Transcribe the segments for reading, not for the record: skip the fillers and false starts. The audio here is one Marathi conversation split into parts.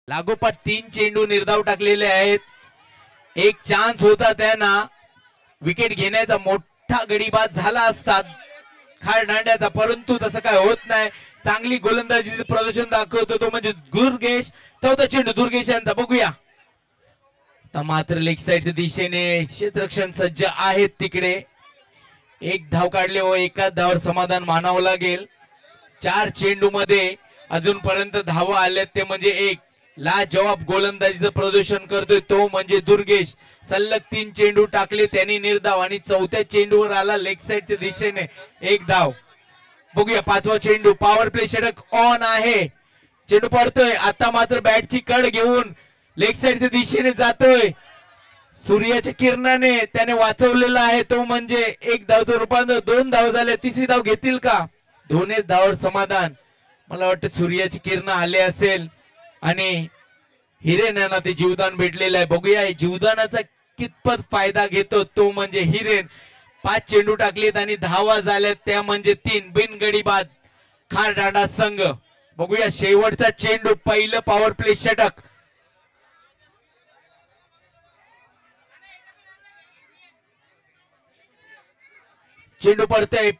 लागोपाठ 3 चेंडू निर्धाव टाकलेले आहेत। एक चान्स होता त्यांना विकेट घेण्याचा, मोठा गडीबाद झाला असतात खाड दांड्याचा, परंतु तसं काय होत नाही। चांगली गोलंदाजीचे प्रदर्शन दाखवतो तो म्हणजे दुर्गेश। चौथा चेंडू दुर्गेश यांचा, बघूया मात्र लेग साइडच्या दिशेने क्षेत्ररक्षण सज्ज आहेत तिकडे। एक धाव काढले व एका धावावर समाधान मानावं लागेल। 4 चेंडू मध्ये अजूनपर्यंत धावा आल्यात ते म्हणजे एक। लाजवाब गोलंदाजीचं प्रदर्शन करतोय तो म्हणजे दुर्गेश। सलग 3 चेंडू टाकले त्यांनी निर्धाव आणि चौथ्या चेंडूवर आला लेग साइडच्या दिशेने एक धाव। बघूया 5वा चेंडू, पॉवर प्ले षटक ऑन आहे। चेंडू पडतोय आता, मात्र बॅटची कड घेऊन लेग साइडच्या दिशेने जातोय। सूर्याच्या किरणाने त्याने वाचवलेला आहे तो म्हणजे एक धावचं रूपांतर। 2 धाव झाले, तिसरी धाव घेतील का? 2 धावावर समाधान। मला वाटतं सूर्याची किरण आले असेल आणि हिरेन यांना ते जीवदान भेटलेलं आहे। बघूया जीवदानाचा कितपत फायदा घेतो तो म्हणजे हिरेन। 5 चेंडू टाकलेत आणि धावा झाल्यात त्या म्हणजे 3। बिनगडी बाद खार दांडा संघ। बघूया शेवटचा चेंडू, पहिलं पॉवर प्ले षटक। चेंडू पडतोय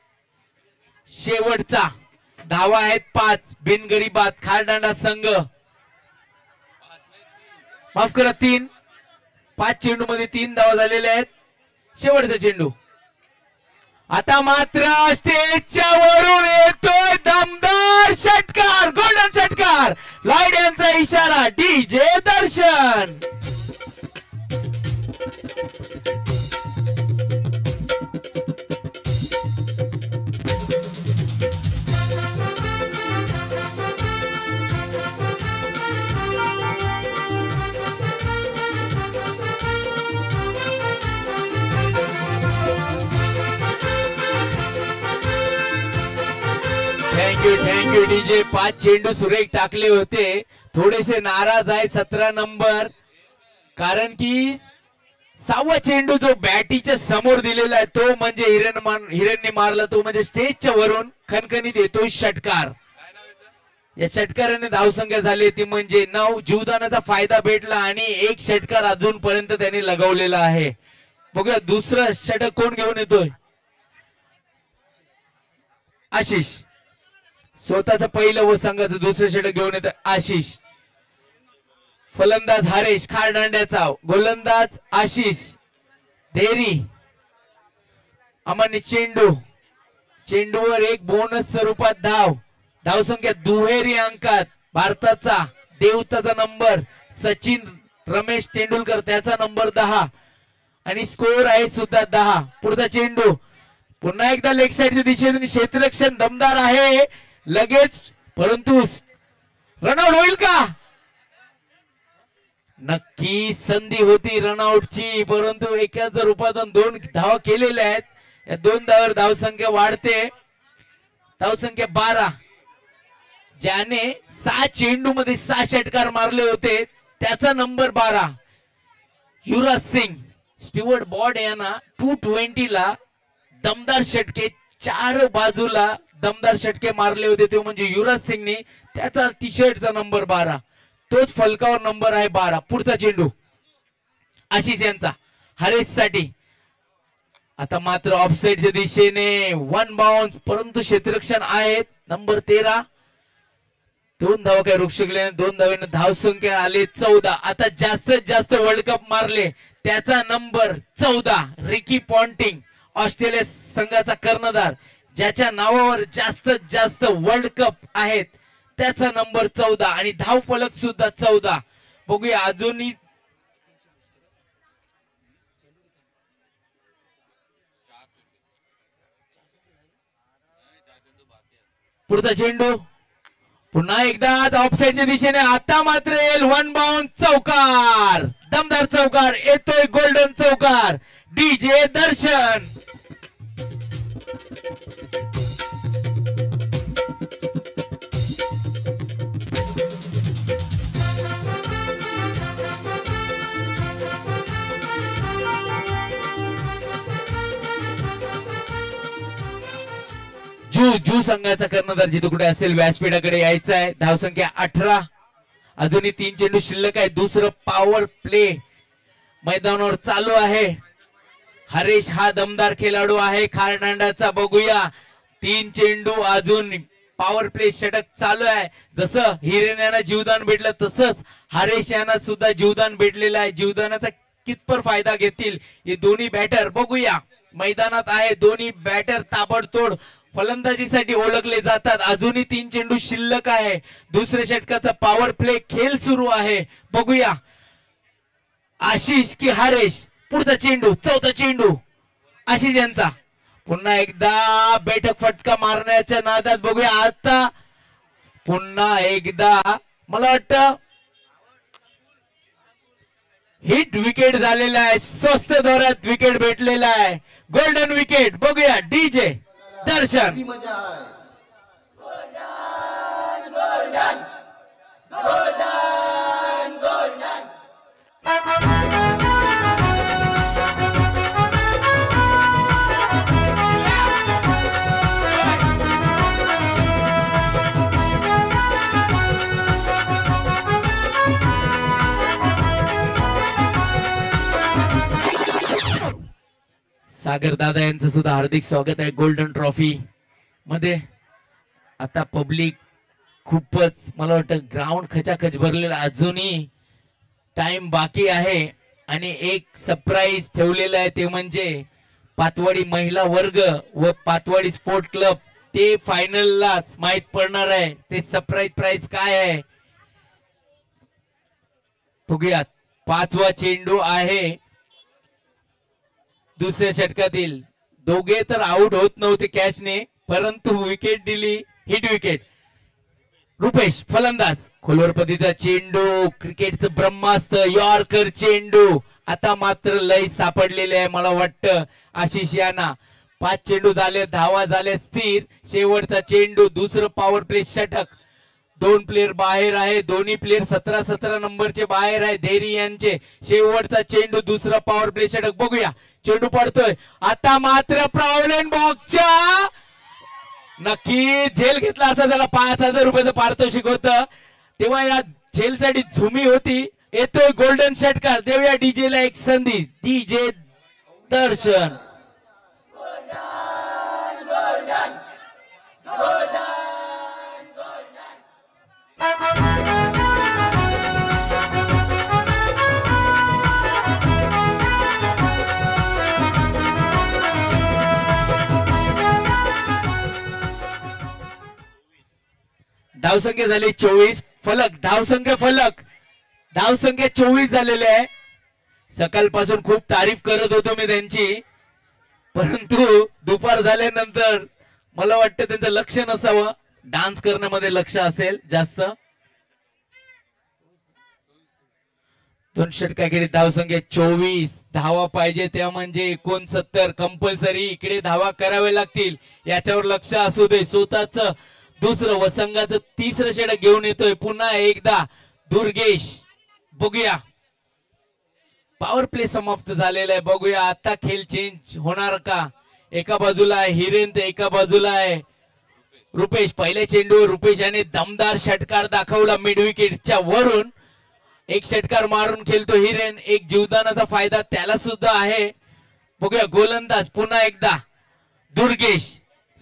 शेवटचा, धावा आहेत 5। बिनगडी बाद खार दांडा संघ, माफ करा 3। 5 चेंडू मध्ये 3 धावा झालेल्या आहेत। शेवटचा चेंडू आता मात्र स्टेजच्या वरून येतोय दमदार षटकार, गोल्डन षटकार। लाईड यांचा इशारा, डीजे दर्शन। Thank you DJ. 5 चेंडू सुरेख टाकले होते। थोडेसे नाराज आहे 17 नंबर, कारण की 6वा चेंडू जो बॅटीच्या समोर दिलेला आहे तो म्हणजे हिरेनने मारला, तो म्हणजे स्टेजच्या वरून खणखणीत येतोय षटकार। या षटकाराने धावसंख्या झाली ती म्हणजे 9। जीवदानाचा फायदा भेटला आणि एक षटकार अजूनपर्यंत त्यांनी लगावलेला आहे। बघूया दुसरं षटक कोण घेऊन येतोय? आशिष। स्वतःचं पहिलं व संघाचं दुसरं षटक घेऊन येत आशिष। फलंदाज हरेश खार दांड्याचा, गोलंदाज आशिष देरी। अमान्य चेंडू, चेंडूवर एक बोनस स्वरूपात धाव। धावसंख्या दुहेरी अंकात। भारताचा देवताचा नंबर सचिन रमेश तेंडुलकर, त्याचा नंबर 10 आणि स्कोर आहे सुद्धा 10। पुढचा चेंडू पुन्हा एकदा लेग साइडच्या दिशेने क्षेत्ररक्षण दमदार आहे लगेच, परंतु रनआउट होईल का? नक्की संधी होती रनआउटची, परंतु एकाच रूपातून 2 धावा केलेल्या आहेत। या 2 धावावर धावसंख्या वाढते, धावसंख्या 12। ज्याने 6 चेंडू मध्ये 6 षटकार मारले होते त्याचा number 12 Yuvraj Singh. Stewart board यांना 220 ला दमदार षटके 4 बाजूला दमदार षटके मारले होते ते म्हणजे युवराज सिंगने, त्याचा टी शर्टचा नंबर 12, तोच फलकावर नंबर आहे 12। पुढचा चेंडू आशिष यांचा हरेश साठी। आता मात्र ऑफसाइडच्या दिशेने 1 बाउन्स, परंतु क्षेत्ररक्षण आहेत नंबर 13। 2 धावा काय रोखू शकले, 2 धावेने धावसंख्या आले 14। आता जास्तीत जास्त वर्ल्ड कप मारले त्याचा नंबर 14 रिकी पॉन्टिंग, ऑस्ट्रेलिया संघाचा कर्णधार, ज्याच्या नावावर जास्तीत जास्त वर्ल्ड कप आहेत त्याचा नंबर 14 आणि धाव फलक सुद्धा 14। बघूया अजूनही पुढचा चेंडू पुन्हा एकदा ऑफसाइडच्या दिशेने। आता मात्र येईल 1 बाउन्स, चौकार, दमदार चौकार येतोय, गोल्डन चौकार, डीजे दर्शन। जू संघाचा कर्णधार जिथे कुठे असेल व्यासपीठाकडे यायचा आहे। धावसंख्या 18 अजूनही 3 चेंडू शिल्लक आहे. दुसरं पॉवर प्ले मैदानावर चालू आहे. हरेश हा दमदार खेळाडू आहे खारदांडाचा. बघूया 3 चेंडू अजून पॉवर प्ले षटक चालू आहे. जसं हिरेन यांना जीवदान भेटलं तसंच हरेश यांना सुद्धा जीवदान भेटलेलं आहे. जीवदानाचा कितपर फायदा घेतील हे दोन्ही बॅटर बघूया. मैदानात आहे दोन्ही बॅटर ताबडतोड फलंदाजीसाठी ओळखले जातात. अजूनही 3 चेंडू शिल्लक आहे. दुसऱ्या षटकाचा पॉवर प्ले खेळ सुरू आहे. बघूया आशिष की हरेश. पुढचा चेंडू चौथा चेंडू आशिष यांचा. पुन्हा एकदा बैठक फटका मारण्याच्या नादात बघूया. आता पुन्हा एकदा मला वाटतं हिट विकेट झालेला आहे. स्वस्त दौऱ्यात विकेट भेटलेला आहे. गोल्डन विकेट बघूया. डीजे दर्शन. सागर दादा यांचं सुद्धा हार्दिक स्वागत आहे गोल्डन ट्रॉफी मध्ये. आता पब्लिक खूपच मला वाटतं ग्राउंड खचाखच भरलेला. अजूनही टाइम बाकी आहे आणि एक सरप्राईज ठेवलेला आहे. ते म्हणजे पातवाडी महिला वर्ग व पातवाडी स्पोर्ट क्लब ते फायनललाच माहित पडणार आहे. ते सरप्राईज प्राइज काय आहे बघूयात. 5वा चेंडू आहे दुसऱ्या षटकातील. दोघे तर आउट होत नव्हते कॅचने, परंतु विकेट दिली हिट विकेट. रुपेश फलंदाज. खोलवर पद्धतीचा चेंडू क्रिकेटचं ब्रह्मास्त्र यॉर्कर चेंडू. आता मात्र लय सापडलेले आहे मला वाटतं आशिष यांना. 5 चेंडू झाले, धावा झाले स्थिर. शेवटचा चेंडू दुसरं पॉवर प्ले षटक. 2 प्लेयर बाहेर आहे. दोन्ही प्लेयर 17-17 नंबरचे बाहेर आहे. धैर्य यांचे. शेवटचा चेंडू दुसरा पॉवर प्ले षटक. बघूया चेंडू पडतोय. आता मात्र प्रॉब्लेम बॉक्सच्या नक्की झेल घेतला असता त्याला 5,000 रुपयाचं पारितोषिक होतं. तेव्हा या झेलसाठी झुमी होती. येतोय गोल्डन षटकार. देऊया डीजेला एक संधी. डीजे दर्शन. धावसंख्या झाली 24. फलक धावसंख्या फलक धावसंख्या 24 झालेले आहे. सकाळपासून खूप तारीफ करत होतो मी त्यांची, परंतु दुपार झाल्यानंतर मला वाटतं त्यांचं लक्ष नसावं. डान्स करण्यामध्ये लक्ष असेल जास्त. 2 षटकाखेरीज धावसंख्या 24. धावा पाहिजे त्या म्हणजे 69 कंपल्सरी. इकडे धावा करावे लागतील याच्यावर लक्ष असू दे. स्वतःच दुसरं व संघाचं तिसरं षटक घेऊन येतोय पुन्हा एकदा दुर्गेश. बघूया पॉवर प्ले समाप्त झालेला आहे. बघूया आता खेळ चेंज होणार का. एका बाजूला आहे हिरेन तर एका बाजूला आहे रुपेश. पहिल्या चेंडूवर रुपेश याने दमदार षटकार दाखवला मिड विकेटच्या वरून. एक षटकार मारून खेळतो हिरेन. एक जीवदानाचा फायदा त्याला सुद्धा आहे. बघूया गोलंदाज पुन्हा एकदा दुर्गेश.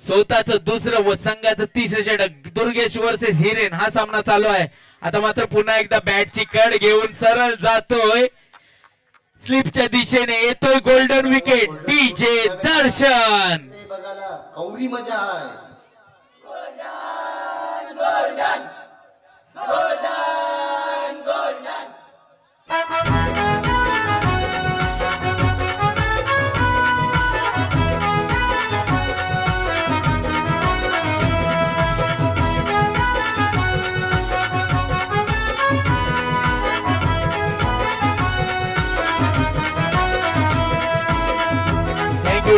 स्वतःच दुसरं व संघाचं तिसरं षटक. दुर्गेश वर्सेस हिरेन हा सामना चालू आहे. आता मात्र पुन्हा एकदा बॅटची कड घेऊन सरळ जातोय स्लिपच्या दिशेने. येतोय गोल्डन विकेट. डीजे दर्शन. कौरी मजा आहे.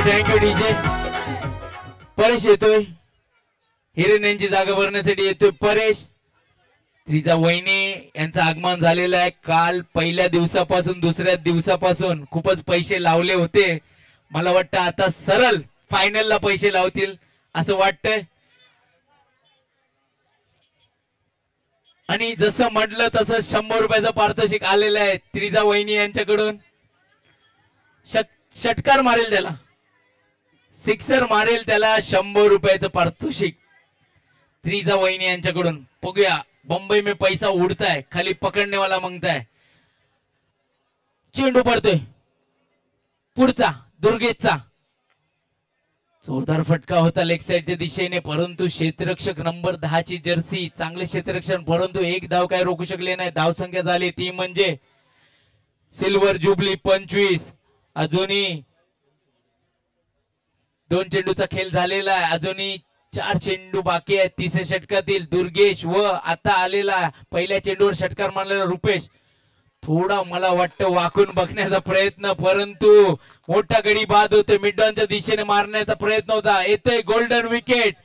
Thank you DJ. परेश येतोय. हिरेन यांची जागा भरण्यासाठी येतोय परेश. त्रिजा वहिनी यांचं आगमन झालेलं आहे. काल पहिल्या दिवसापासून दुसऱ्या दिवसापासून खूपच पैसे लावले होते. मला वाटतं आता सरळ फायनलला पैसे लावतील असं वाटतंय. आणि जसं म्हटलं तसं 100 रुपयाचं पारितोषिक आलेलं आहे त्रिजा वहिनी यांच्याकडून. षटकार मारेल त्याला, सिक्सर मारेल त्याला 100 रुपयाचं पारितोषिक त्रिजा वहिनी यांच्याकडून. बघूया बंबई में पैसा उड़ता है, खाली पकडने वाला मांगता है. चेंडू पडतोय पुढचा दुर्गेशचा. जोरदार फटका होता लेग साइडच्या दिशेने, परंतु क्षेत्ररक्षक नंबर 10 ची जर्सी चांगले क्षेत्ररक्षण, परंतु एक धाव काय रोखू शकले नाही. धाव संख्या झाली ती म्हणजे सिल्वर जुबली 25. अजूनही 2 चेंडूचा खेळ झालेला आहे, अजूनही 4 चेंडू बाकी आहेत. तिसऱ्या षटकातील दुर्गेश व आता आलेला पहिल्या चेंडूवर षटकार मारलेला रुपेश थोडा मला वाटतं वाकून बघण्याचा प्रयत्न, परंतु मोठा गडी बाद होते. मिडॉनच्या दिशेने मारण्याचा प्रयत्न होता. येतोय गोल्डन विकेट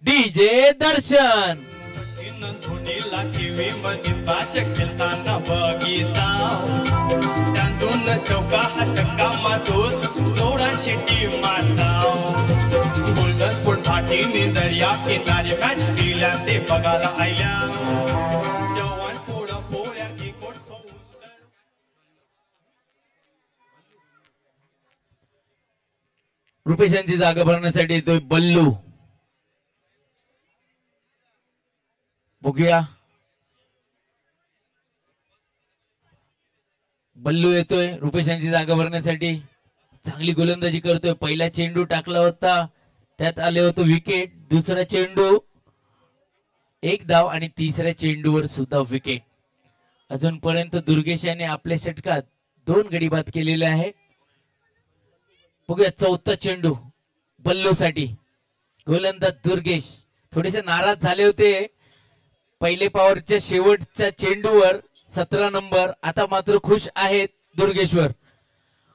डीजे दर्शन. गोल्डन स्पोर्ट पार्टीने दर्या किनारी मॅच दिल्या ते बघायला आल्या. जवान पोळा पोळ्या की कोट रुपेशांची जागा भरण्यासाठी येतोय बल्लू. बघूया बल्लू येतोय रुपेशांची जागा भरण्यासाठी. चांगली गोलंदाजी करतोय. पहिला चेंडू टाकला होता त्यात आले होते विकेट. दुसरा चेंडू एक धाव आणि तिसऱ्या चेंडूवर सुद्धा विकेट. अजूनपर्यंत दुर्गेश याने आपल्या षटकात 2 गडी बाद केलेले आहे. बघूया चौथा चेंडू बल्लू साठी. गोलंदाज दुर्गेश थोडेसे नाराज झाले होते पहिले पॉवरच्या शेवटच्या चेंडूवर 17 नंबर. आता मात्र खुश आहेत दुर्गेश्वर.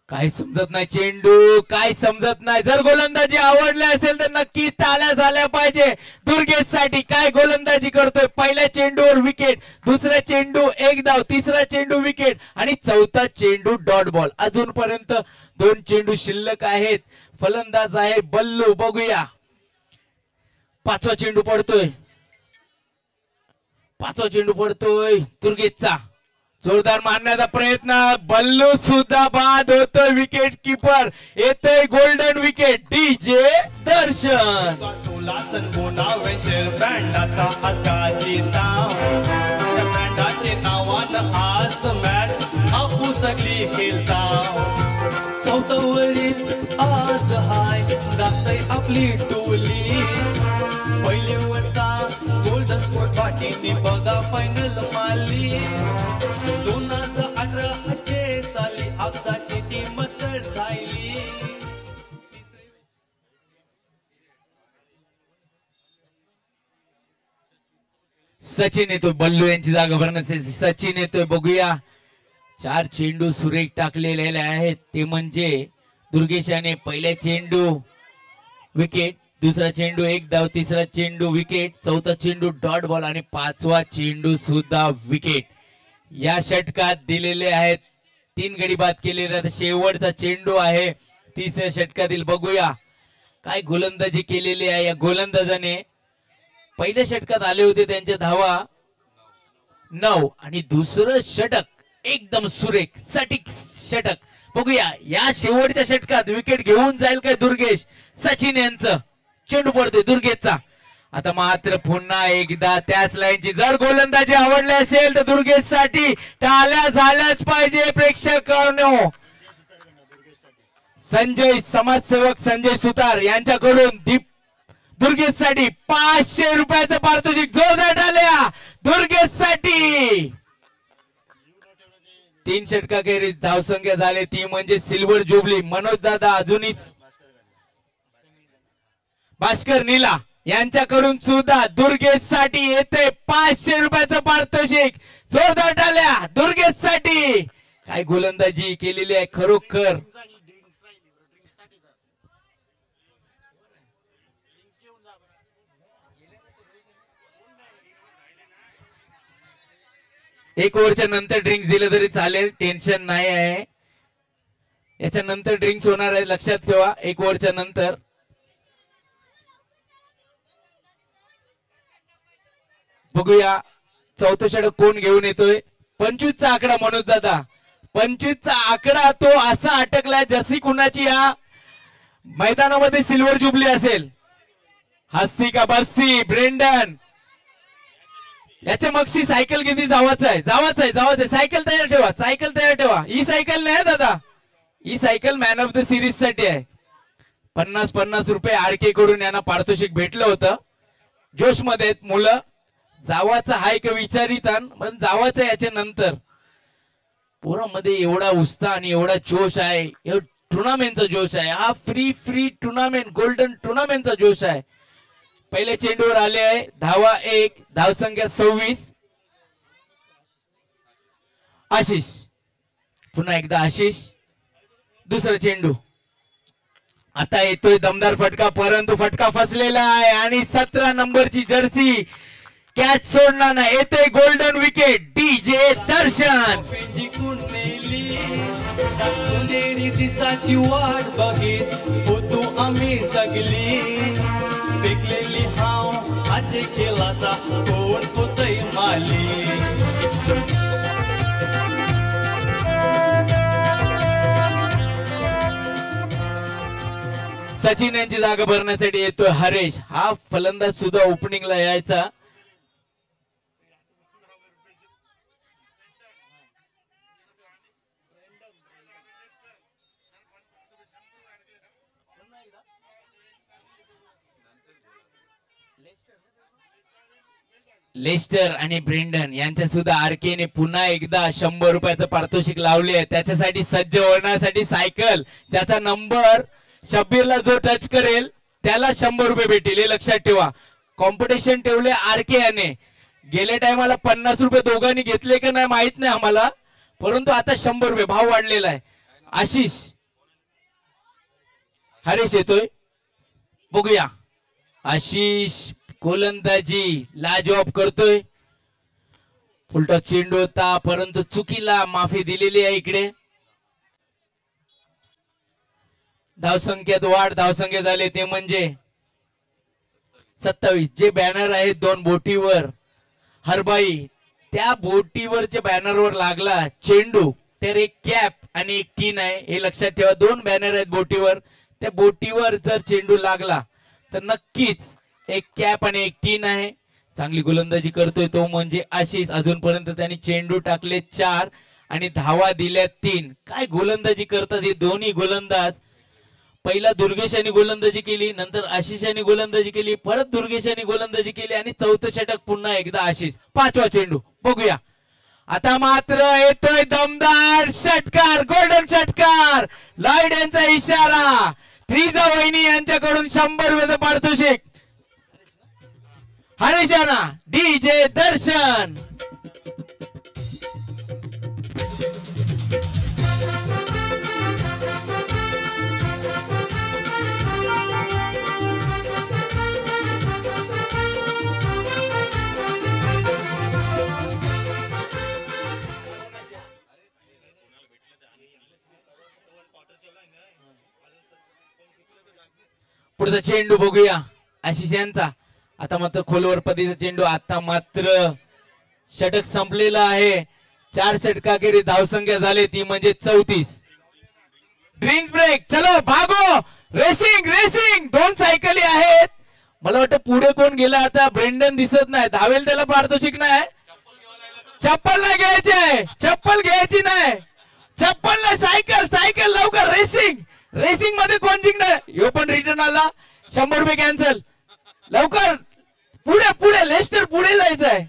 काय समजत नाही चेंडू, काय समजत नाही. जर गोलंदाजी आवडली असेल तर नक्की ताल्या झाल्या पाहिजे दुर्गेश साठी. काय गोलंदाजी करतोय. पहिल्या चेंडूवर विकेट, दुसरा चेंडू एक धाव, तिसरा चेंडू विकेट आणि चौथा चेंडू डॉट बॉल. अजूनपर्यंत 2 चेंडू शिल्लक आहेत. फलंदाज आहे बल्लू. बघूया पाचवा चेंडू पडतोय. पाचवा चेंडू पडतोय दुर्गेशचा. जोरदार मारण्याचा प्रयत्न. बल्लू सुद्धा बाद होतोय. विकेट किपर येतोय गोल्डन विकेट डीजे दर्शन. सोलासन गोना वेंचर बँडाचा आजकाची नाव. त्या बँडाचे नावानं आज मॅच आपू सगळी खेळताव. चौथवलीच आज हाय दाखतय आपली टोली. पहिले वर्षा गोल्डन स्पोर्ट पार्टीने बघा फायनल मारली. 2018 साली आमची टीम सर झाली. सचिन येतोय बल्लू यांची जागा भरण्यासाठी. सचिन येतोय. बघूया 4 चेंडू सुरेख टाकलेले आहेत. ते म्हणजे दुर्गेश याने पहिल्या चेंडू विकेट, दुसरा चेंडू एक धाव, तिसरा चेंडू विकेट, चौथा चेंडू डॉट बॉल आणि पाचवा चेंडू सुद्धा विकेट. या षटकात दिलेले आहेत 3 गडी बाद केलेले. शेवटचा चेंडू आहे तिसऱ्या षटकातील. बघूया काय गोलंदाजी केलेली आहे या गोलंदाजाने. पहिल्या षटकात आले होते त्यांच्या धावा 9 आणि दुसरं षटक एकदम सुरेख सटीक षटक. बघूया या शेवटच्या षटकात विकेट घेऊन जाईल काय दुर्गेश. सचिन यांचं चेंडू पडतोय दुर्गेशचा. आता मात्र पुन्हा एकदा त्याच लाईनची. जर गोलंदाजी आवडली असेल तर दुर्गेश साठी टाळ्या झाल्याच पाहिजे प्रेक्षकांनो. संजय समाजसेवक संजय सुतार यांच्याकडून दुर्गेश साठी 500 रुपयाचं पारितोषिक. जोरदार टाळ्या दुर्गेश साठी. 3 षटकाखेरीज धावसंख्या झाली ती म्हणजे सिल्वर जुबली मनोज दादा अजूनही भास्कर नीला यांच्याकडून सुद्धा दुर्गेश साठी येते 500 रुपयाचं पारितोषिक. जोरदार टाळ्या दुर्गेश साठी. काय गोलंदाजी केलेली आहे खरोखर. एक ओव्हरच्या नंतर ड्रिंक्स दिलं तरी चालेल, टेन्शन नाही आहे. याच्या नंतर ड्रिंक्स होणार आहे लक्षात ठेवा 1 ओव्हरच्या नंतर. बघूया चौथं षटक कोण घेऊन येतोय? 25चा आकडा मनोज दादा, 25चा आकडा तो असा अटकलाय जशी कुणाची या मैदानामध्ये सिल्वर जुबली असेल. हस्ती का बस्ती ब्रेंडन, याच्या मगशी सायकल किती जावाच आहे, जावाच आहे, जावाच आहे. सायकल तयार ठेवा, सायकल तयार ठेवा. ही सायकल नाही दादा, ही cycle man of the series साठी आहे. 50-50 रुपये आरके कडून यांना पारितोषिक भेटलं होतं. जोश मध्ये मुलं, जावाचा हाय का विचारितान पण जावाचं याच्या नंतर. पोरामध्ये एवढा उत्साह आणि एवढा जोश आहे, टुर्नामेंटचा जोश आहे. हा फ्री टुर्नामेंट, गोल्डन टुर्नामेंटचा जोश आहे. पहिले चेंडूवर आले आहे धावा 1, धावसंख्या 26. आशिष, पुन्हा एकदा आशिष, दुसरा चेंडू. आता येतोय दमदार फटका, परंतु फटका फसलेला आहे आणि 17 नंबरची जर्सी कॅच सोडणार नाही. येते गोल्डन विकेट डीजे दर्शन. दिसाची वाट बघित होतो आम्ही सगळी, पेकलेली हाव आजे खेळाचा कोण होतय माली. सचिन यांची जागा भरण्यासाठी येतोय हरेश. हा फलंदाज सुद्धा ओपनिंगला यायचा. लेस्टर आणि ब्रेंडन यांच्या सुद्धा आरकेने पुन्हा एकदा 100 रुपयाचं पारितोषिक लावले आहे. त्याच्यासाठी सज्ज होण्यासाठी सायकल, ज्याचा नंबर शब्बीरला जो टच करेल त्याला 100 रुपये भेटेल, हे लक्षात ठेवा. कॉम्पिटिशन ठेवले आरके याने. गेल्या टायमाला 50 रुपये दोघांनी घेतले का नाही माहित नाही आम्हाला, परंतु आता 100 रुपये भाव वाढलेला आहे. आशिष, हरीश येतोय, बघूया. आशिष गोलंदाजी लाजवाब करतोय. फुलटॉस चेंडू होता परंतु चुकीला माफी दिलेली आहे. इकडे धावसंख्येत वाढ, धावसंख्या झाले ते म्हणजे 27. जे बॅनर आहेत 2 बोटीवर, हरबाई त्या बोटीवरच्या बॅनरवर लागला चेंडू तर एक कॅप आणि एक टीन आहे, हे लक्षात ठेवा. 2 बॅनर आहेत बोटीवर, त्या बोटीवर जर चेंडू लागला तर नक्कीच एक कॅप आणि एक टीन आहे. चांगली गोलंदाजी करतोय तो म्हणजे आशिष. अजूनपर्यंत त्यांनी चेंडू टाकले 4 आणि धावा दिल्या 3. काय गोलंदाजी करतात हे दोन्ही गोलंदाज. पहिला दुर्गेशाने गोलंदाजी केली, नंतर आशिषाने गोलंदाजी केली, परत दुर्गेशाने गोलंदाजी केली आणि चौथं षटक पुन्हा एकदा आशिष. 5वा चेंडू बघूया. आता मात्र येतोय दमदार षटकार, गोल्डन षटकार. लाईड यांचा इशारा. त्रिजा वहिनी यांच्याकडून 100 रुपयाचं पारितोषिक. हरिशाना डीजे दर्शन. पुढचा चेंडू बघूया आशिष यांचा. आता मात्र खोलवर पद्धतीचा चेंडू. आता मात्र षटक संपलेला आहे. 4 षटकाखेरीज धावसंख्या झाली ती म्हणजे 34. ड्रिंक्स ब्रेक, चलो भागो, रेसिंग रेसिंग. 2 सायकली आहेत. मला वाटतं पुढे कोण गेला आता, ब्रेंडन दिसत नाही. धावेल त्याला पारितोषिक नाही. चप्पल नाही घ्यायची, चप्पल घ्यायची नाही, चप्पल नाही, सायकल सायकल. लवकर रेसिंग, रेसिंग मध्ये कोण जिंकणार. यो पण रिटर्न आला. 100 रुपये कॅन्सल. लवकर पुढे पुढे, लेस्टर पुढे जायचंय.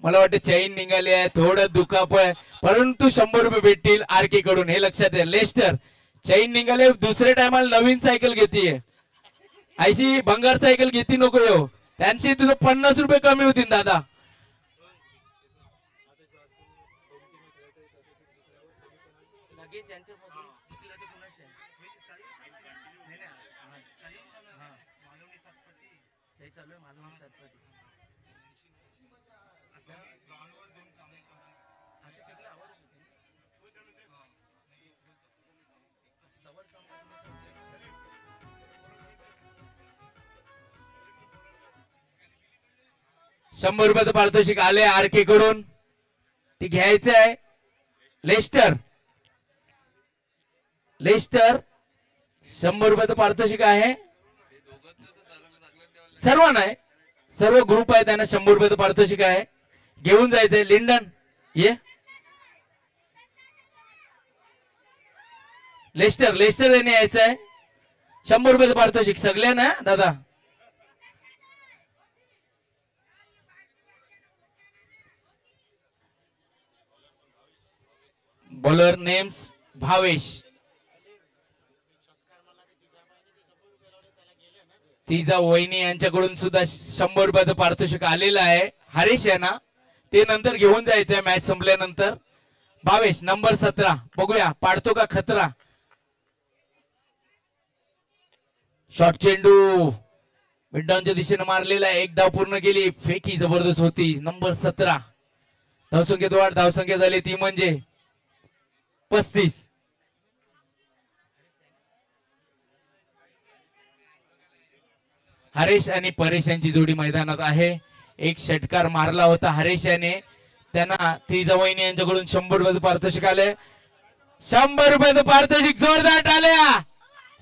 मला वाटतं चैन निघाली आहे, थोडं दुखाप आहे, परंतु 100 रुपये भेटतील आरके कडून, हे लक्षात आहे. लेस्टर चैन निघाले, दुसऱ्या टायमाला नवीन सायकल घेतीये. ऐशी भंगार सायकल घेती नको येऊ, त्यांची तुझं 50 रुपये कमी होतील दादा. 100 पारितोषिक आले आरके कडून, ते घ्यायचं आहे. लेस्टर 100 पारितोषिक आहे. सर्व नाही, सर्व ग्रुप आहे, त्यांना 100 पारितोषिक आहे. घेऊन जायचंय. लिंडन ये. लेस्टर याने यायचं आहे. 100 पारितोषिक सगळ्यांना दादा. Bowler names Bhavesh. तिचा वहिनी यांच्याकडून सुद्धा 100 पारितोषिक आलेलं आहे. हरीश यांना ते नंतर घेऊन जायचंय मॅच संपल्यानंतर. भावेश नंबर 17 बघूया पाडतो का खतरा. शॉर्ट चेंडू मिडडाऊनच्या दिशेने मारलेला आहे. एक धाव पूर्ण केली. फेकी जबरदस्त होती. नंबर 17 धावसंख्येत वाढ. धावसंख्या झाली ती म्हणजे 35. हरेश आणि परेश यांची जोडी मैदानात आहे. एक षटकार मारला होता हरेश याने. त्यांना ती जवळणी यांच्याकडून 100 पारितोषिक आले. 100 पारितोषिक जोरदार आल्या.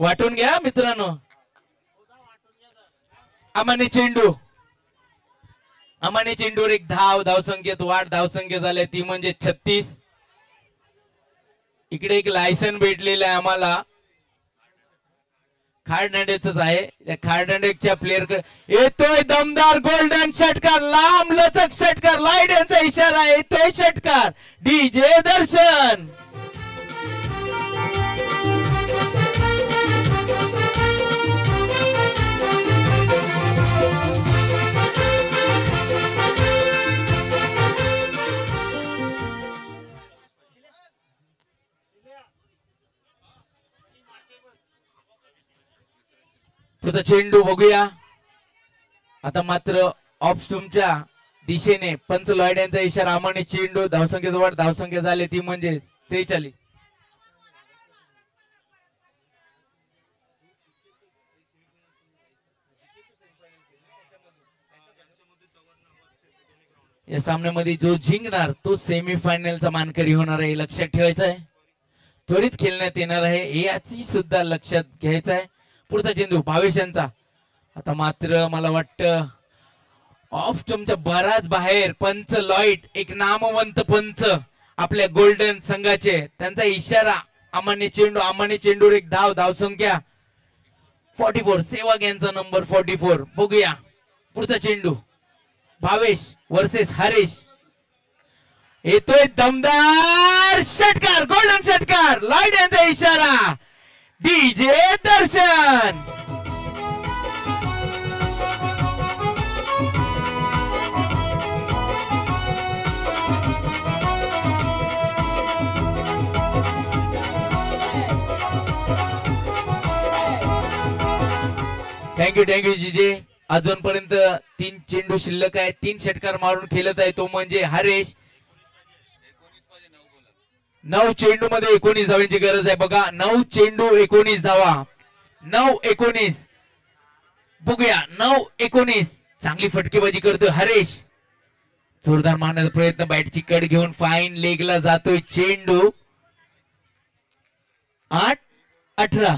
वाटून घ्या मित्रांनो. अमानी चेंडूवर एक धाव. धावसंख्येत वाढ. धावसंख्या झाल्या ती म्हणजे 36. इकडे एक लायसन भेटलेलं आहे आम्हाला. खारदांडेच आहे. या खारदांडेच्या प्लेअर कडे येतोय दमदार गोल्डन षटकार. लांब लचक षटकार. लाईट यांचा इशारा. येतोय षटकार. डीजे दर्शन. पुढचा चेंडू बघूया. आता मात्र ऑफ तुमच्या दिशेने पंच लॉयड यांचा इशारा. अमानी चेंडू. धावसंख्येत वाढ. धावसंख्या झाली ती म्हणजे 43. या सामन्यामध्ये जो जिंकणार तो सेमीफायनलचा मानकरी होणार आहे. लक्षात ठेवायचं आहे. त्वरित खेळण्यात येणार आहे याची सुद्धा लक्षात घ्यायचं आहे. पुढचा चेंडू भावेश यांचा. आता मात्र मला वाटतं ऑफ तुमच्या बराच बाहेर पंच लॉईड एक नामवंत पंच आपल्या गोल्डन संघाचे. त्यांचा इशारा. अमानी चेंडूवर एक धाव. धावसंख्या 44. सेवाग यांचा नंबर 44. बघूया पुढचा चेंडू. भावेश वर्सेस हरीश. येतोय दमदार षटकार. गोल्डन षटकार. लॉईड यांचा इशारा. डीजे दर्शन. थँक्यू जीजे. अजूनपर्यंत 3 चेंडू शिल्लक आहे. 3 षटकार मारून खेळत आहे तो म्हणजे हरेश. 9 चेंडू मध्ये 19 धावांची गरज आहे. बघा 9 चेंडू 19 धावा. 9-19. बघूया 9-19. चांगली फटकेबाजी करतोय हरेश. जोरदार मारण्याचा प्रयत्न. बॅटची कड घेऊन फाईन लेगला जातोय चेंडू. 8-18.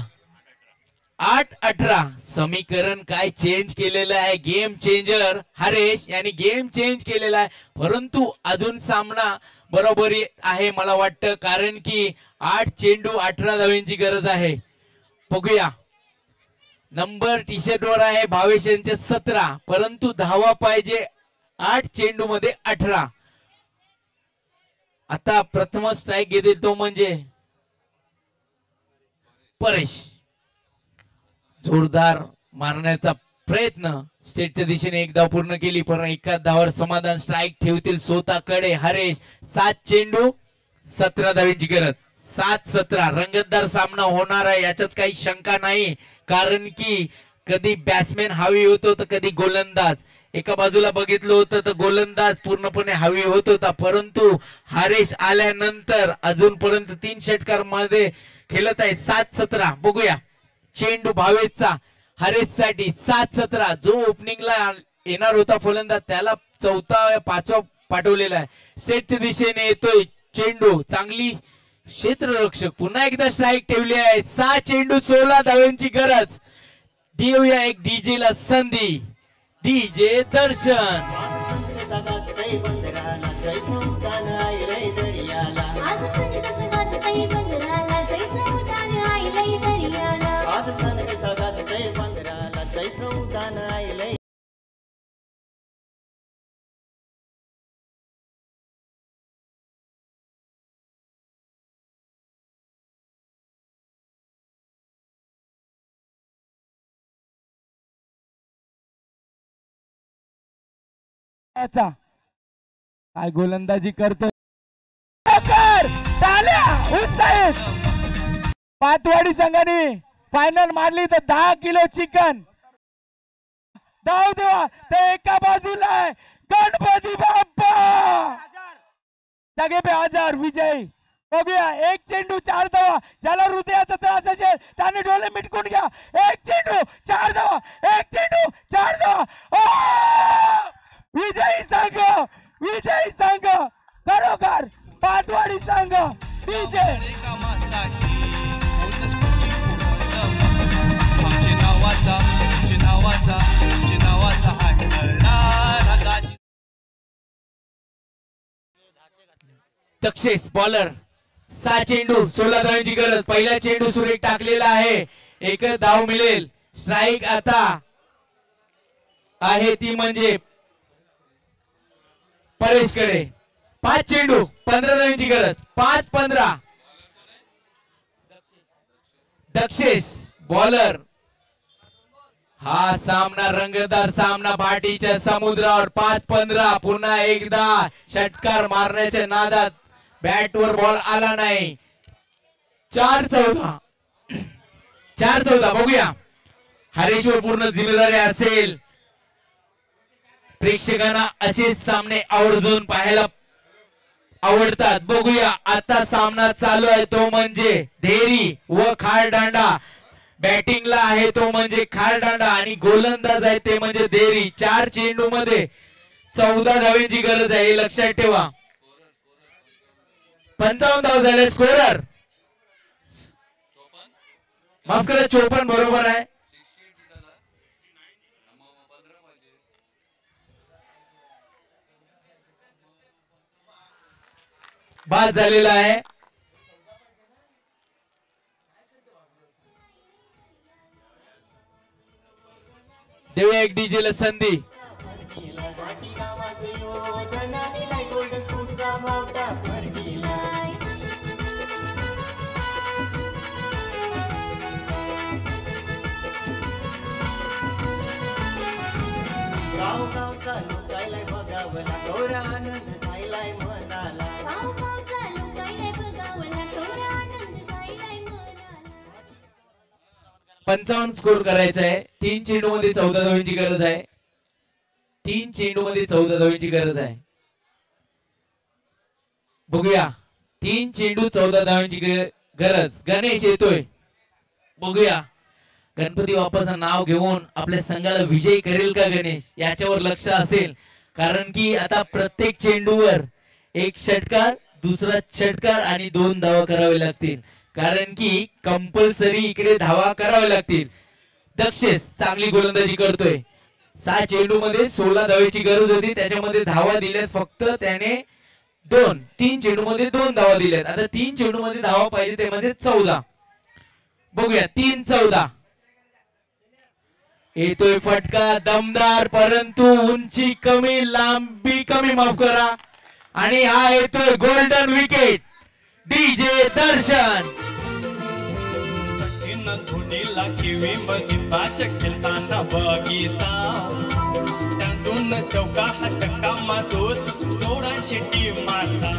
8-18. समीकरण काय चेंज केलेलं आहे. गेम चेंजर हरेश यांनी गेम चेंज केलेला आहे. परंतु अजून सामना बरोबरी आहे मला वाटतं. कारण की 8 चेंडू 18 धावांची गरज आहे. बघूया नंबर टी शर्ट वर आहे भावेश यांचे 17. परंतु धावा पाहिजे 8 चेंडू मध्ये 18. आता प्रथम स्ट्राईक घेतील तो म्हणजे परेश. जोरदार मारण्याचा प्रयत्न. स्टेटच्या दिशेने एक धाव पूर्ण केली. पण एका धावावर समाधान. स्ट्राईक ठेवतील स्वतःकडे हरेश. 7 चेंडू 17 धावांची गरज. 7-17. रंगतदार सामना होणार आहे याच्यात काही शंका नाही. कारण की कधी बॅट्समॅन हवी होतो तर कधी गोलंदाज. एका बाजूला बघितलं होतं तर गोलंदाज पूर्णपणे हवी होत होता. परंतु हरेश आल्यानंतर अजूनपर्यंत 3 षटकार मध्ये खेळत आहे. 7-17. बघूया चेंडू भावेशचा हरेश साठी. 7-17. जो ओपनिंगला येणार होता फलंदाज त्याला चौथा पाचवा पाठवलेला आहे. सेटच्या दिशेने येतोय चेंडू, चांगली क्षेत्ररक्षक पुन्हा एकदा स्ट्राईक ठेवली आहे. 6 चेंडू 16 धावांची गरज. देऊया एक डीजे ला संधी. डीजे दर्शन काय गोलंदाजी करतोय. पातवाडी संघाने फायनल मारली तर 10 किलो चिकन. धाव देवा ते एका बाजूला आहे. गणपती बाप्पा जागे पे 1000 विजय. बघूया 1 चेंडू 4 धावा. ज्याला हृदयाचा त्रास असेल त्याने डोळे मिटकून घ्या. 1 चेंडू 4 धावा. 1 चेंडू 4 धावा. विजयी संघ, विजयी संघ खरोखर पातवाडी संघ. DJ Dakshesh bowler. 6 चेंडू 16 धावांची गरज. पहिला चेंडू सुरेख टाकलेला आहे. एक धाव मिळेल. स्ट्राईक आता आहे ती म्हणजे परेशकडे. 5 चेंडू 15 धावांची गरज. 5-15. दक्षेश बॉलर. हा सामना रंगतदार सामना भाटीच्या समुद्रावर. 5-15. पुन्हा एकदा षटकार मारण्याच्या नादात बॅटवर बॉल आला नाही. 4-14. 4-14. बघूया हरेश्वर पूर्ण जिम्मेदारी असेल. प्रेक्षकांना असेच सामने आवर्जून पाहायला आवडतात. बघूया आता सामना चालू आहे तो म्हणजे धेरी व खारदांडा. बॅटिंगला आहे तो म्हणजे खारदांडा आणि गोलंदाज आहे ते म्हणजे धेरी. 4 चेंडू मध्ये 14 धावांची गरज आहे हे लक्षात ठेवा. 55 धाव झाले. स्कोरर माफ करा 54 बरोबर आहे. बाद झालेला आहे. देऊया एक डीजे ला संधी. गाव गाव चालू कायलाय बघावला गौरा आनंद सायलाय मनाला. 55 स्कोर करायचा आहे. 3 चेंडू मध्ये 14 धावांची गरज आहे. 3 चेंडू मध्ये 14 धावांची गरज आहे. बघूया 3 चेंडू 14 धावांची गरज. गणेश येतोय. बघूया गणपती बाप्पाचं नाव घेऊन आपल्या संघाला विजयी करेल का गणेश याच्यावर लक्ष असेल. कारण की आता प्रत्येक चेंडूवर एक षटकार, दुसरा षटकार आणि 2 धावा करावे लागतील. कारण की कंपल्सरी इकडे धावा कराव्या लागतील. दक्षेश चांगली गोलंदाजी करतोय. 6 चेंडू मध्ये 16 धावांची गरज होती. त्याच्यामध्ये धावा दिल्यात फक्त त्याने 2. 3 चेंडू मध्ये 2 धावा दिल्यात. आता 3 चेंडू मध्ये धावा पाहिजे ते म्हणजे 14. बघूया 3-14. येतोय फटका दमदार परंतु उंची कमी, लांबी कमी, माफ करा. आणि हा येतोय गोल्डन विकेट. डीजे दर्शन धोनीला किवी मध्ये पाच खेळताना बघितला. त्यातून चौका हा चक्का मातोस 16ची टीम मारला.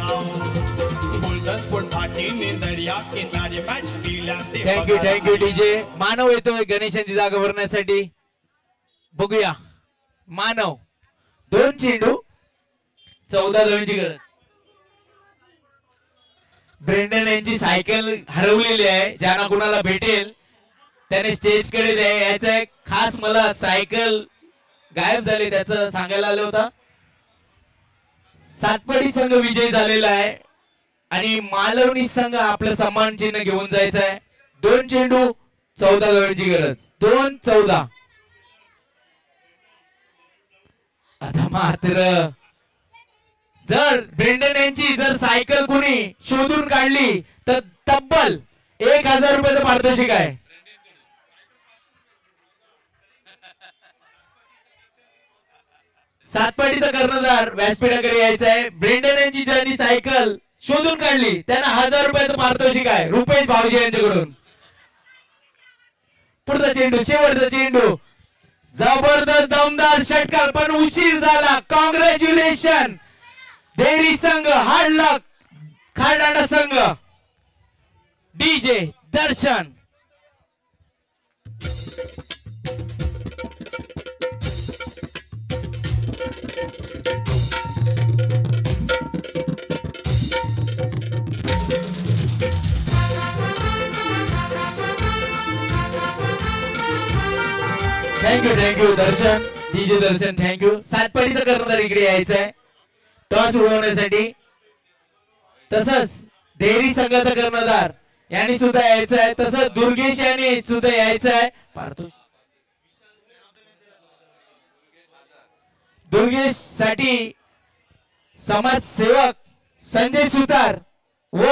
गोल्डन स्पोर्ट भाटीने दर्या किनारी मॅच दिल्या. Thank you DJ. मानव येतोय गणेशांची जागा भरण्यासाठी. बघूया मानव. 2 चेंडू 14 धावांची गरज. ब्रेंडन यांची सायकल हरवलेली आहे. ज्यांना कुणाला भेटेल त्याने स्टेज कडे यायचं आहे. खास मला सायकल गायब झाले त्याचं सांगायला आलं होतं. सातपाडी संघ विजयी झालेला आहे आणि मालवणी संघ आपलं सन्मान चिन्ह घेऊन जायचं आहे. 2 चेंडू 14 धावांची गरज. 2-14. आता मात्र जर ब्रेंडन यांची जर सायकल कुणी शोधून काढली तर तब्बल 1000 रुपयाचं पारितोषिक आहे. सातपाडीचा कर्णधार व्यासपीठाकडे यायचा आहे. ब्रेंडन यांची ज्यांनी सायकल शोधून काढली त्यांना 1000 रुपयाचं पारितोषिक आहे रुपेश भाऊजी यांच्याकडून. पुढचा चेंडू, शेवटचा चेंडू, जबरदस्त दमदार षटकार पण उशीर झाला. कॉंग्रॅच्युलेशन देरी संघ, हार्ड लक खारदांडा संघ. डीजे दर्शन. थँक्यू दर्शन, डीजे दर्शन, थँक्यू. सातपाडीचा कर्णधार इकडे यायचा आहे टॉस उडवण्यासाठी. तसंच देरी संघाचा कर्णधार यांनी सुद्धा यायचं आहे. तसंच दुर्गेश यांनी सुद्धा यायचं आहे. दुर्गेश साठी समाजसेवक संजय सुतार व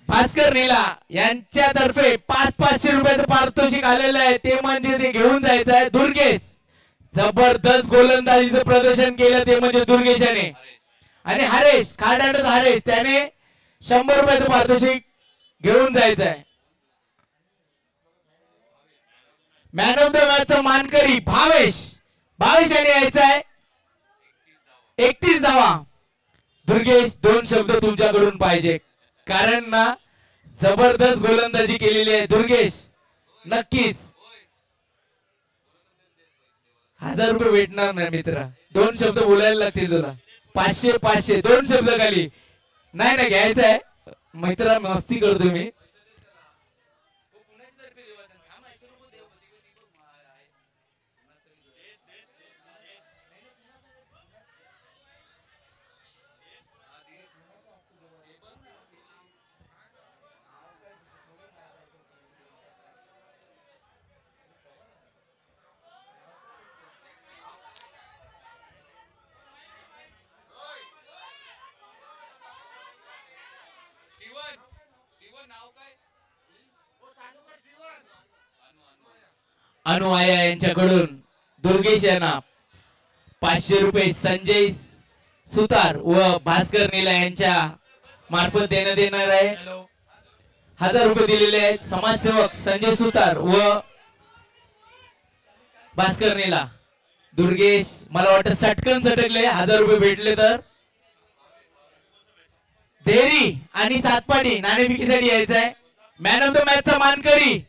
भास्कर नीला यांच्यातर्फे 500 रुपयाचं पारितोषिक आलेलं आहे. ते म्हणजे ते घेऊन जायचं आहे. दुर्गेश जबरदस्त गोलंदाजीचं प्रदर्शन केलं ते म्हणजे दुर्गेश याने. आणि हरेश खारदांडाचा हरेश त्याने 100 रुपयाचं पारितोषिक घेऊन जायचं आहे. मॅन ऑफ द मॅचचा मानकरी भावेश याने यायचं आहे. 31 धावा. दुर्गेश 2 शब्द तुमच्याकडून पाहिजे कारण ना जबरदस्त गोलंदाजी केलेली आहे. दुर्गेश नक्कीच 1000 रुपये भेटणार नाही मित्रा. 2 शब्द बोलायला लागतील तुला. 500 2 शब्द खाली नाही घ्यायचं आहे मित्रा. मस्ती करतो मी. अनुआया यांच्याकडून दुर्गेश यांना 500 रुपये संजय सुतार व भास्कर नीला यांच्या मार्फत देण्यात येणार आहे. 1000 रुपये दिलेले आहेत समाजसेवक संजय सुतार व भास्कर नीला. दुर्गेश मला वाटतं सटकन सटकले. 1000 रुपये भेटले तर देरी आणि सातपाडी नाणेफेकीसाठी यायचं आहे. मॅन ऑफ द मॅचचा मानकरी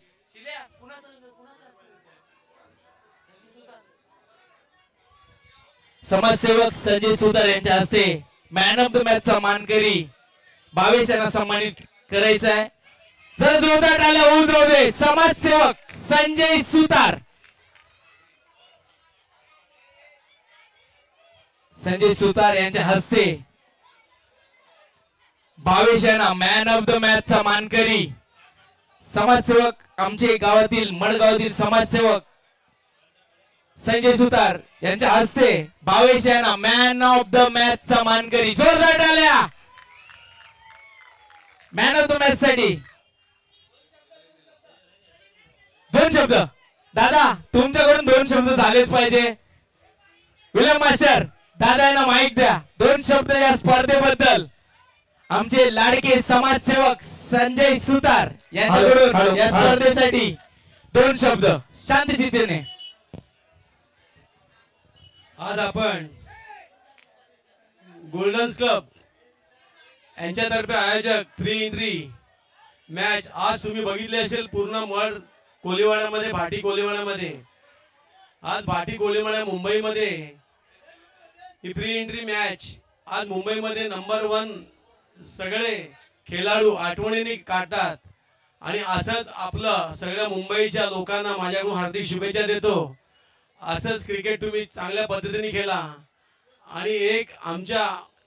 समाजसेवक संजय सुतार यांच्या हस्ते मॅन ऑफ द मॅचचा मानकरी भावेश यांना सन्मानित करायचा आहे. जर जोरदार टाळ्या होऊ जाऊ दे. समाजसेवक संजय सुतार. संजय सुतार यांच्या हस्ते भावेश यांना मॅन ऑफ द मॅचचा मानकरी समाजसेवक आमचे गावातील मडगावातील समाजसेवक संजय सुतार यांच्या हस्ते भावेश यांना मॅन ऑफ द मॅचचा मानकरी. जोरदार टाळ्या मॅन ऑफ द मॅच साठी. 2 शब्द दादा तुमच्याकडून 2 शब्द झालेच पाहिजे. विलम मास्टर दादा यांना माईक द्या. 2 शब्द या स्पर्धेबद्दल आमचे लाडके समाजसेवक संजय सुतार यांच्याकडून या स्पर्धेसाठी 2 शब्द शांतचित्तेने. आज आपण गोल्डन क्लब यांच्यातर्फे आयोजक 3 एंट्री मॅच आज तुम्ही बघितली असेल पूर्ण मड कोलीवाड्यामध्ये भाटी कोलीवाड्यामध्ये. आज भाटी कोलीवाडा मुंबईमध्ये ही 3 एंट्री मॅच आज मुंबईमध्ये नंबर 1 सगळे खेळाडू आठवणीने काढतात आणि असंच आपलं सगळ्या मुंबईच्या लोकांना माझ्याकडून हार्दिक शुभेच्छा देतो. असंच क्रिकेट तुम्ही चांगल्या पद्धतीने खेळा आणि एक आमच्या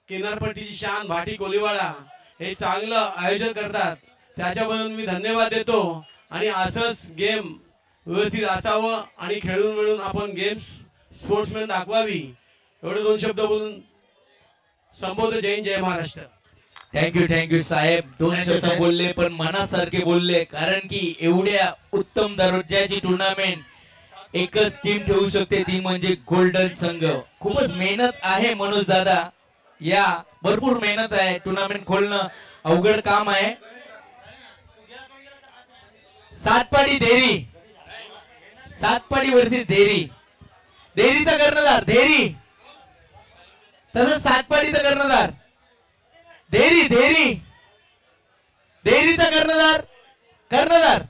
किनारपट्टीची शान भाटी कोलीवाडा हे चांगलं आयोजन करतात त्याच्याबद्दल मी धन्यवाद देतो. आणि असंच गेम व्यवस्थित असावं आणि खेळून मिळून आपण गेम्स स्पोर्ट्समॅन दाखवावी. एवढे 2 शब्द बोलून संबोध. जय हिंद, जय महाराष्ट्र. थँक्यू साहेब. 2 शब्द बोलले पण मनासारखे बोलले, कारण की एवढ्या उत्तम दर्जाची टुर्नामेंट एकच टीम ठेवू शकते, ती म्हणजे गोल्डन संघ. खूपच मेहनत आहे मनोज दादा, या भरपूर मेहनत आहे. टुर्नामेंट खोलणं अवघड काम आहे. सातपाडी देरी, सातपाडी वर्सेस देरी. देरीचा कर्णधार देरी, तसंच सातपाडीचा कर्णधार देरी. देरी देरीचा कर्णधार कर्णधार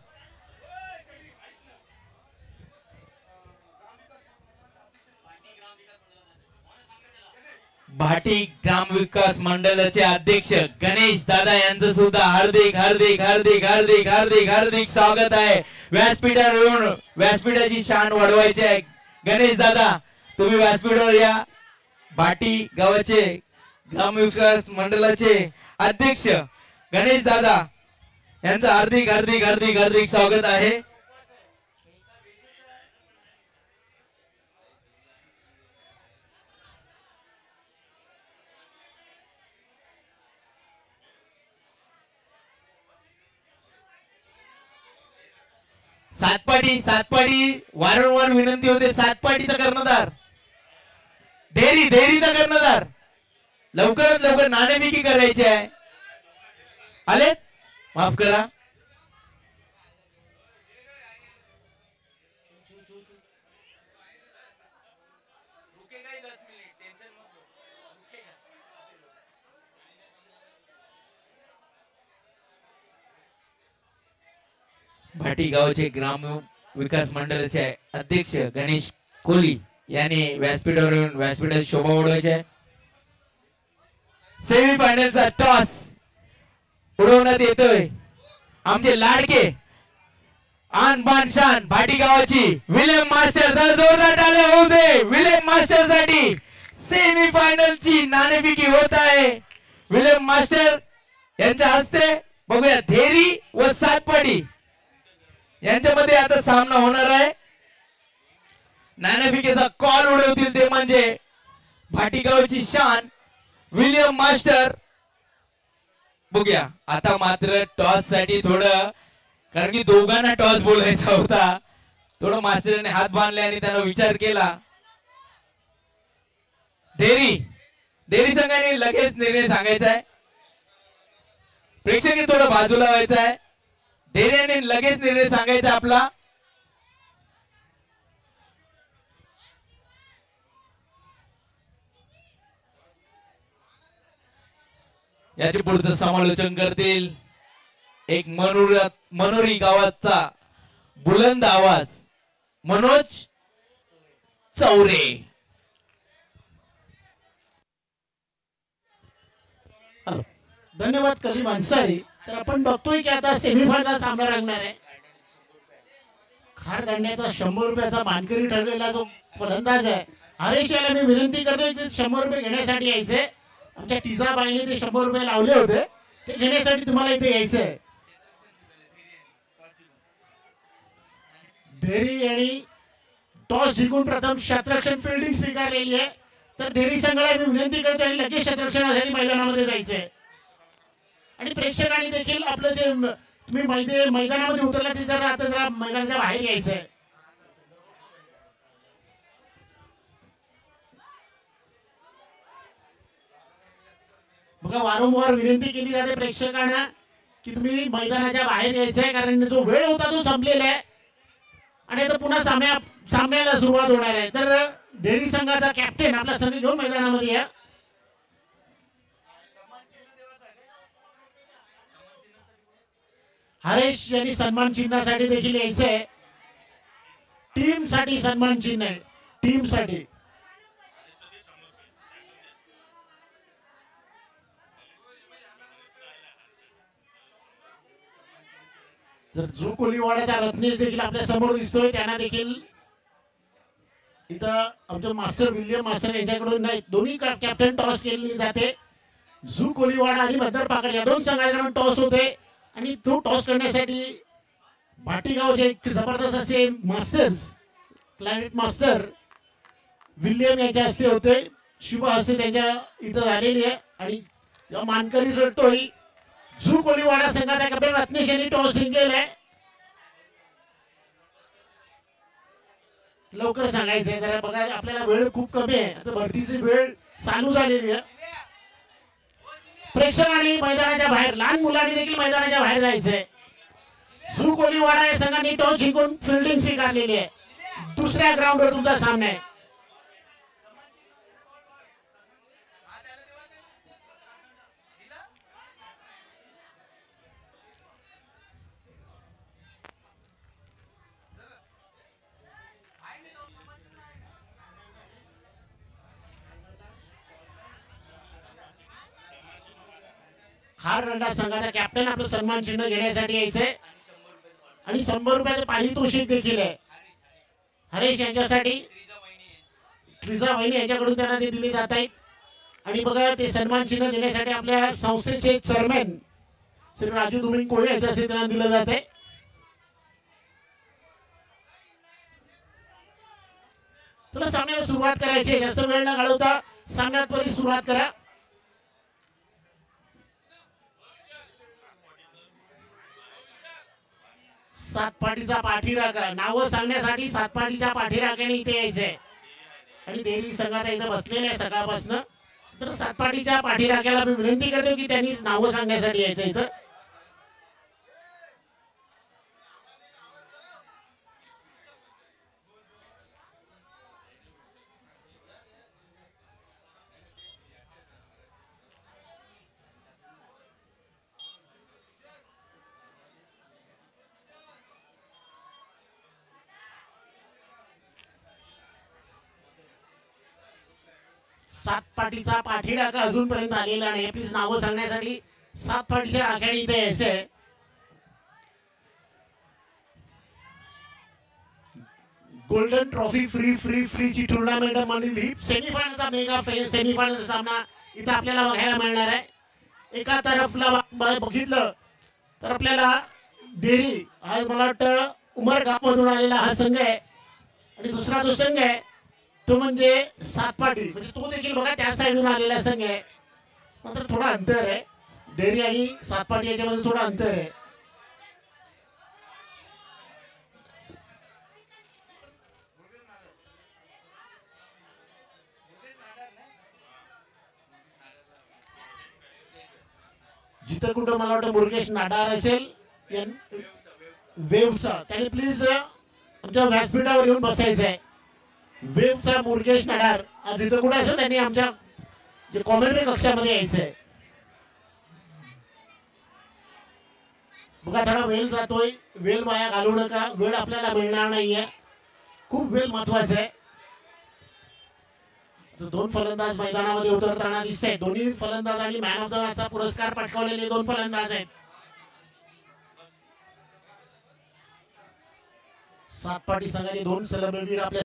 भाटी ग्राम विकास मंडळाचे अध्यक्ष गणेश दादा यांचं सुद्धा हार्दिक हार्दिक हार्दिक हार्दिक हार्दिक हार्दिक स्वागत आहे. व्यासपीठावर येऊन व्यासपीठाची शान वाढवायची आहे. गणेश दादा, तुम्ही व्यासपीठावर या. भाटी गावाचे ग्राम विकास मंडळाचे अध्यक्ष गणेश दादा यांचं हार्दिक हार्दिक हार्दिक हार्दिक स्वागत आहे. सातपाडी सातपाडी वारंवार विनंती होते. सातपाडीचा कर्णधार देरी, देरीचा कर्णधार लवकरात लवकर नाणेफेकी करायची आहे. आले, माफ करा. भाटी गावचे ग्राम विकास मंडळाचे अध्यक्ष गणेश कोली यांनी व्यासपीठावर येऊन व्यासपीठाची शोभा वाढवायची आहे. सेमीफायनलचा टॉस उडवण्यात येतोय. आमचे लाडके आन बान शान भाटी गावाची विलेम मास्टर, जोरदार टाळ्या होऊ दे विलेम मास्टर साठी. सेमीफायनलची नाणेफेकी होत आहे विलेम मास्टर यांच्या हस्ते. बघूया धेरी व सातपाडी यांच्यामध्ये आता सामना होणार आहे. नाणेफेकीचा कॉल उडवतील ते म्हणजे भाटीगावची शान विलियम मास्टर. बघूया आता मात्र टॉस साठी थोडं, कारण की दोघांना टॉस बोलायचा होता, थोडं मास्टरने हात बांधले आणि त्यांना विचार केला. देरी देरी संघाने लगेच निर्णय सांगायचा आहे. प्रेक्षकांनी थोडं बाजूला व्हायचं आहे. देरीने लगेच निर्णय सांगायचा आपला. याचे पुढचं समालोचन करतील एक मनोरी गावाचा बुलंद आवाज मनोज चौरे. धन्यवाद कलीम अन्सारी. तर आपण बघतोय की आता सेमीफायनल सामना रंगणार आहे. खार दांड्याचा 100 रुपयाचा मानकरी ठरलेला जो फलंदाज आहे हरेश याला मी विनंती करतोय की 100 रुपये घेण्यासाठी यायचे. आमच्या टिजाबाईने ते 100 रुपये लावले होते, ते घेण्यासाठी तुम्हाला इथे यायचंय. धेरी यांनी टॉस जिंकून प्रथम शतरक्षण फिल्डिंग स्वीकारलेली आहे. तर धेरी संघाला मी विनंती करतो आणि लगेच शतरक्षणासाठी मैदानामध्ये जायचंय. आणि प्रेक्षकांनी देखील आपलं जे तुम्ही मैदानामध्ये उतरला ते जरा आता जरा मैदानाच्या बाहेर यायचंय. बघा वारंवार विनंती केली जाते प्रेक्षकांना की तुम्ही मैदानाच्या बाहेर यायचंय, कारण जो वेळ होता तो संपलेला आहे आणि आता पुन्हा सामन्याला सुरुवात होणार आहे. तर डेअरी संघाचा कॅप्टन आपला संघ घेऊन मैदानामध्ये या. हरेश यांनी सन्मान चिन्हासाठी देखील यायचंय. टीम साठी सन्मान चिन्ह आहे, टीम साठी. जर जो कोलीवाड्याचा रत्नेश देखील आपल्या समोर दिसतोय त्यांना देखील इथं आमचे मास्टर विल्यम मास्टर यांच्याकडून नाही दोन्ही कॅप्टन टॉस केली जाते. झू कोलीवाडा आणि मदर पाकड या दोन संघांकडून टॉस होते आणि तो टॉस करण्यासाठी भाटीगावचे एक जबरदस्त असे मास्टर्स प्लॅनेट मास्टर विल्यम यांच्या हस्ते होते. शुभ हस्ते त्यांच्या इथं झालेली आहे आणि या मानकरी रडतोय झू कोलीवाडा संघाचा कॅप्टन रत्नेश यांनी टॉस जिंकलेला आहे. लवकर सांगायचंय जरा बघा आपल्याला वेळ खूप कमी आहे. आता भरतीची वेळ चालू झालेली आहे. प्रेक्षकांनी मैदानाच्या बाहेर लहान मुलांनी देखील मैदानाच्या बाहेर जायचंय. झू कोलीवाडा या संघाने टॉस जिंकून फिल्डिंग स्वीकारलेली आहे. दुसऱ्या ग्राउंडवर तुमचा सामना आहे. खार रंडा संघाचा कॅप्टन आपलं सन्मान चिन्ह घेण्यासाठी यायचंय आणि 100 रुपयाचं पारितोषिक देखील आहे. हरेश यांच्यासाठी ट्रिजा वहिनी यांच्याकडून त्यांना ते दिले जात आहेत. आणि बघा ते सन्मान चिन्ह देण्यासाठी आपल्या संस्थेचे चेअरमॅन श्री राजू दुमिंग कोळे यांच्या हस्ते त्यांना दिलं जात आहे. चला सामन्याला सुरुवात करायची आहे. जास्त वेळ न घालवता सामन्यात त्वरित सुरुवात करा. सातपाटीचा पाठीराखा नावं सांगण्यासाठी सातपाटीच्या पाठीराख्याने इथे यायचंय आणि देरी संघात इथं बसलेले आहे सकाळपासून. तर सातपाटीच्या पाठीराख्याला मी विनंती करतो की त्यांनी नावं सांगण्यासाठी यायचं इथं. सातपाटीचा पाठीराखा अजूनपर्यंत आलेला नाही. प्लीज नावं सांगण्यासाठी सातपाटीच्या राख्याने इथे यायचंय. गोल्डन ट्रॉफी फ्रीची टुर्नामेंट मधील ही सेमीफायनलचा मेगा सेमीफायनलचा सामना इथं आपल्याला बघायला मिळणार आहे. एका तरफला बघितलं तर आपल्याला देरी आज मला वाटतं उमरगाव मधून आलेला हा संघ आहे आणि दुसरा जो संघ आहे तो म्हणजे सातपाटी म्हणजे तो देखील बघा त्या साईडून आलेला संघ आहे. मात्र थोडा अंतर आहे देरी आणि सातपाटी याच्यामध्ये थोडा अंतर आहे. जिथं कुठं मला वाटतं मुरुगेश नाडार असेल वेव्हचा त्याने प्लीज आमच्या व्यासपीठावर येऊन बसायचं आहे. वेव्हचा मुरुगेश नाडार जिथं कुठं असेल त्यांनी आमच्या जे कॉमेंट्री कक्षामध्ये यायचंय. बघा थोडा वेळ जातोय. वेळ वाया घालू नका. वेळ आपल्याला मिळणार नाहीये. खूप वेळ महत्वाचा आहे. दोन फलंदाज मैदानामध्ये उतरताना दिसत दोन्ही फलंदाज आणि मॅन ऑफ द मॅचचा पुरस्कार पटकावलेले दोन फलंदाज आहेत. सातपाटी संघाचे दोन सलबवीर आपल्या